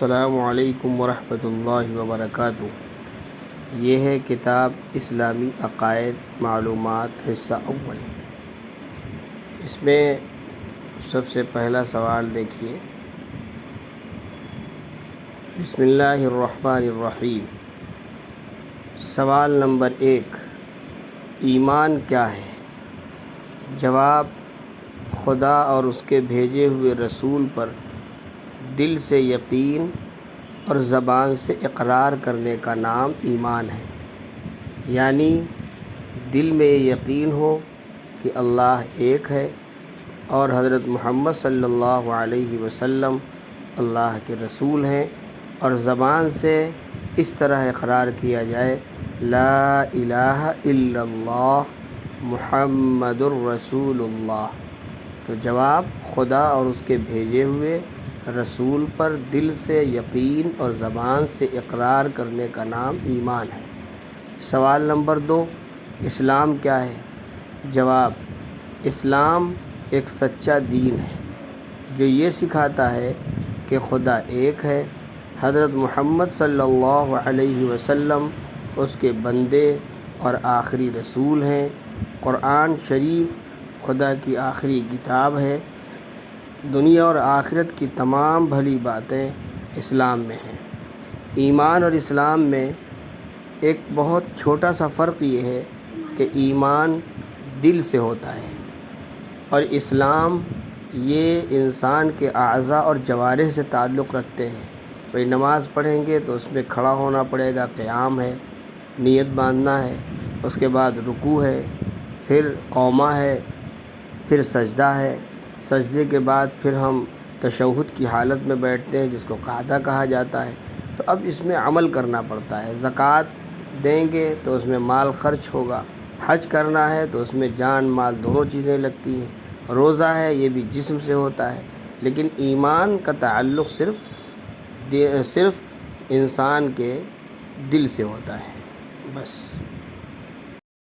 السلام علیکم ورحمۃ اللہ وبرکاتہ۔ یہ ہے کتاب اسلامی عقائد معلومات حصہ اول۔ اس میں سب سے پہلا سوال دیکھیے، بسم اللہ الرحمن الرحیم۔ سوال نمبر 1، ایمان کیا ہے؟ جواب، خدا اور اس کے بھیجے ہوئے رسول پر دل سے یقین اور زبان سے اقرار کرنے کا نام ایمان ہے۔ یعنی دل میں یہ یقین ہو کہ اللہ ایک ہے اور حضرت محمد صلی اللہ علیہ وسلم اللہ کے رسول ہیں، اور زبان سے اس طرح اقرار کیا جائے، لا الہ الا اللہ محمد الرسول اللہ۔ تو جواب، خدا اور اس کے بھیجے ہوئے رسول پر دل سے یقین اور زبان سے اقرار کرنے کا نام ایمان ہے۔ سوال نمبر 2، اسلام کیا ہے؟ جواب، اسلام ایک سچا دین ہے جو یہ سکھاتا ہے کہ خدا ایک ہے، حضرت محمد صلی اللہ علیہ وسلم اس کے بندے اور آخری رسول ہیں، قرآن شریف خدا کی آخری کتاب ہے، دنیا اور آخرت کی تمام بھلی باتیں اسلام میں ہیں۔ ایمان اور اسلام میں ایک بہت چھوٹا سا فرق یہ ہے کہ ایمان دل سے ہوتا ہے اور اسلام یہ انسان کے اعضاء اور جوارح سے تعلق رکھتے ہیں۔ بھئی نماز پڑھیں گے تو اس میں کھڑا ہونا پڑے گا، قیام ہے، نیت باندھنا ہے، اس کے بعد رکوع ہے، پھر قومہ ہے، پھر سجدہ ہے، سجدے کے بعد پھر ہم تشہد کی حالت میں بیٹھتے ہیں جس کو قعدہ کہا جاتا ہے۔ تو اب اس میں عمل کرنا پڑتا ہے۔ زکوٰۃ دیں گے تو اس میں مال خرچ ہوگا، حج کرنا ہے تو اس میں جان مال دونوں چیزیں لگتی ہیں، روزہ ہے یہ بھی جسم سے ہوتا ہے، لیکن ایمان کا تعلق صرف انسان کے دل سے ہوتا ہے، بس۔